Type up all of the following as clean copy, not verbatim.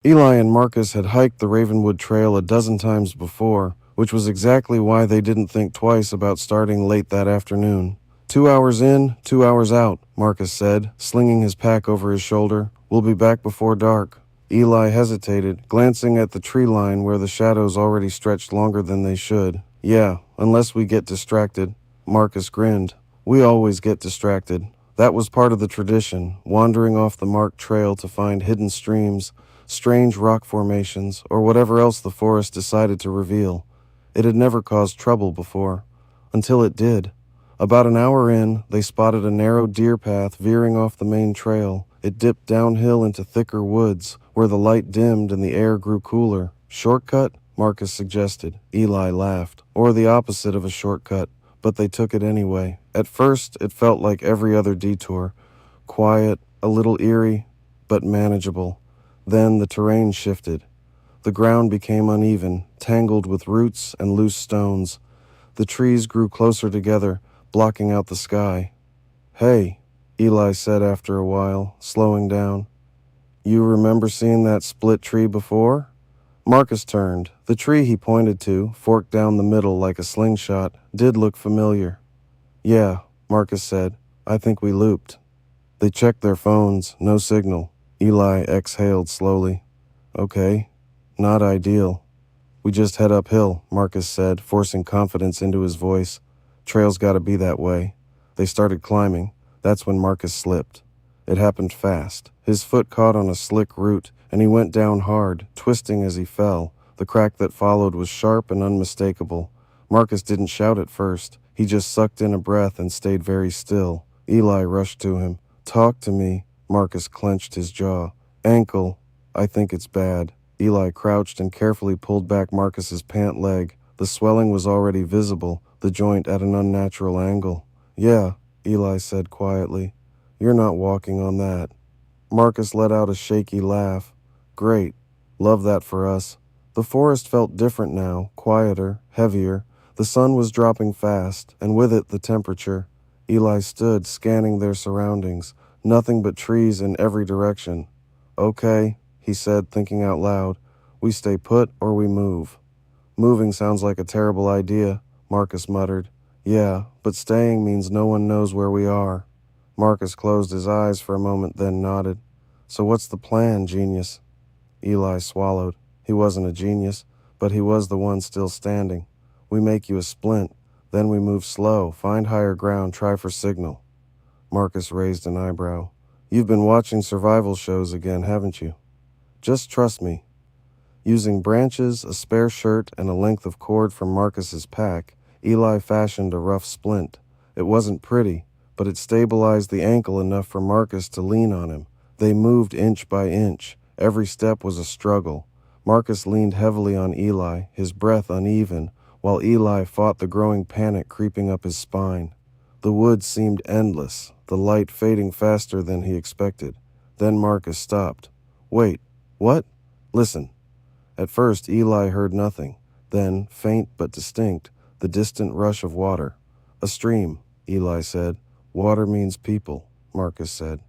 Eli and Marcus had hiked the Ravenwood Trail a dozen times before, which was exactly why they didn't think twice about starting late that afternoon. 2 hours in, 2 hours out, Marcus said, slinging his pack over his shoulder. We'll be back before dark. Eli hesitated, glancing at the tree line where the shadows already stretched longer than they should. Yeah, unless we get distracted. Marcus grinned. We always get distracted. That was part of the tradition, wandering off the marked trail to find hidden streams, strange rock formations, or whatever else the forest decided to reveal. It had never caused trouble before, until it did. About an hour in, they spotted a narrow deer path veering off the main trail. It dipped downhill into thicker woods, where the light dimmed and the air grew cooler. Shortcut? Marcus suggested. Eli laughed. Or the opposite of a shortcut, but they took it anyway. At first, it felt like every other detour. Quiet, a little eerie, but manageable. Then the terrain shifted. The ground became uneven, tangled with roots and loose stones. The trees grew closer together, blocking out the sky. Hey, Eli said after a while, slowing down. You remember seeing that split tree before? Marcus turned. The tree he pointed to, forked down the middle like a slingshot, did look familiar. Yeah, Marcus said. I think we looped. They checked their phones, no signal. Eli exhaled slowly. Okay, not ideal. We just head uphill, Marcus said, forcing confidence into his voice. Trail's gotta be that way. They started climbing. That's when Marcus slipped. It happened fast. His foot caught on a slick root, and he went down hard, twisting as he fell. The crack that followed was sharp and unmistakable. Marcus didn't shout at first. He just sucked in a breath and stayed very still. Eli rushed to him. Talk to me. Marcus clenched his jaw. Ankle. I think it's bad. Eli crouched and carefully pulled back Marcus's pant leg. The swelling was already visible, the joint at an unnatural angle. Yeah, Eli said quietly. You're not walking on that. Marcus let out a shaky laugh. Great. Love that for us. The forest felt different now, quieter, heavier. The sun was dropping fast, and with it the temperature. Eli stood, scanning their surroundings. Nothing but trees in every direction. Okay, he said, thinking out loud. We stay put or we move. Moving sounds like a terrible idea, Marcus muttered. Yeah, but staying means no one knows where we are. Marcus closed his eyes for a moment, then nodded. So what's the plan, genius? Eli swallowed. He wasn't a genius, but he was the one still standing. We make you a splint, then we move slow, find higher ground, try for signal. Marcus raised an eyebrow. You've been watching survival shows again, haven't you? Just trust me. Using branches, a spare shirt, and a length of cord from Marcus's pack, Eli fashioned a rough splint. It wasn't pretty, but it stabilized the ankle enough for Marcus to lean on him. They moved inch by inch. Every step was a struggle. Marcus leaned heavily on Eli, his breath uneven, while Eli fought the growing panic creeping up his spine. The woods seemed endless, the light fading faster than he expected. Then Marcus stopped. Wait, what? Listen. At first, Eli heard nothing. Then, faint but distinct, the distant rush of water. A stream, Eli said. Water means people, Marcus said.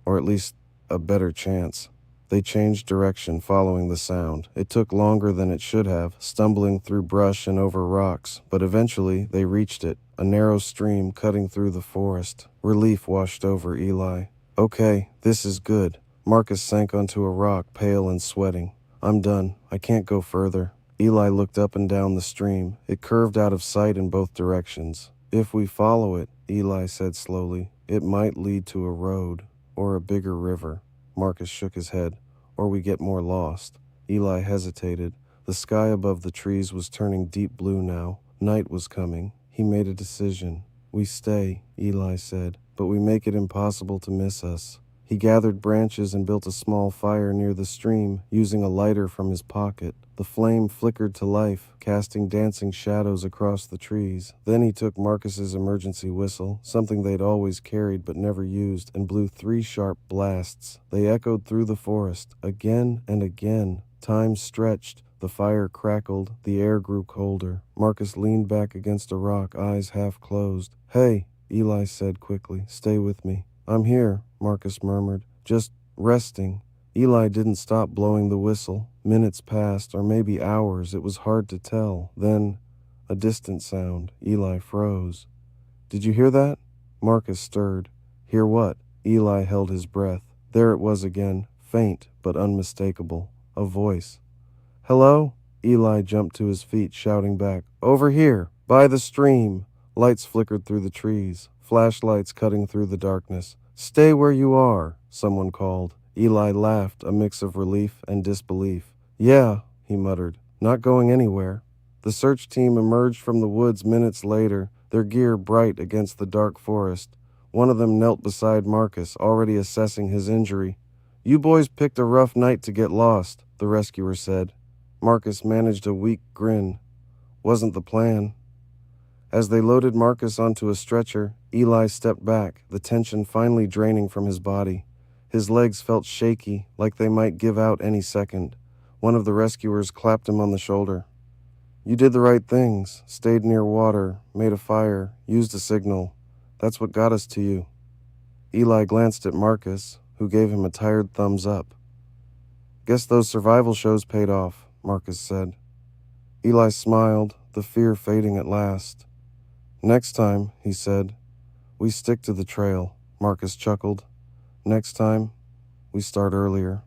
Or at least a better chance. They changed direction following the sound. It took longer than it should have, stumbling through brush and over rocks, but eventually they reached it, a narrow stream cutting through the forest. Relief washed over Eli. Okay, this is good. Marcus sank onto a rock, pale and sweating. I'm done. I can't go further. Eli looked up and down the stream. It curved out of sight in both directions. If we follow it, Eli said slowly, it might lead to a road, or a bigger river. Marcus shook his head. Or we get more lost. Eli hesitated. The sky above the trees was turning deep blue now. Night was coming. He made a decision. We stay, Eli said, but we make it impossible to miss us. He gathered branches and built a small fire near the stream, using a lighter from his pocket. The flame flickered to life, casting dancing shadows across the trees. Then he took Marcus's emergency whistle, something they'd always carried but never used, and blew 3 sharp blasts. They echoed through the forest, again and again. Time stretched. The fire crackled. The air grew colder. Marcus leaned back against a rock, eyes half closed. Hey, Eli said quickly, stay with me. I'm here, Marcus murmured, just resting. Eli didn't stop blowing the whistle. Minutes passed, or maybe hours. It was hard to tell. Then, a distant sound. Eli froze. "Did you hear that?" Marcus stirred. "Hear what?" Eli held his breath. There it was again, faint but unmistakable. A voice. "Hello?" Eli jumped to his feet, shouting back, "Over here, by the stream." Lights flickered through the trees, flashlights cutting through the darkness. "Stay where you are," someone called. Eli laughed, a mix of relief and disbelief. "Yeah," he muttered, "not going anywhere." The search team emerged from the woods minutes later, their gear bright against the dark forest. One of them knelt beside Marcus, already assessing his injury. "You boys picked a rough night to get lost," the rescuer said. Marcus managed a weak grin. "Wasn't the plan." As they loaded Marcus onto a stretcher, Eli stepped back, the tension finally draining from his body. His legs felt shaky, like they might give out any second. One of the rescuers clapped him on the shoulder. "You did the right things, stayed near water, made a fire, used a signal. That's what got us to you." Eli glanced at Marcus, who gave him a tired thumbs up. "Guess those survival shows paid off," Marcus said. Eli smiled, the fear fading at last. "Next time," he said, "we stick to the trail." Marcus chuckled. "Next time, we start earlier."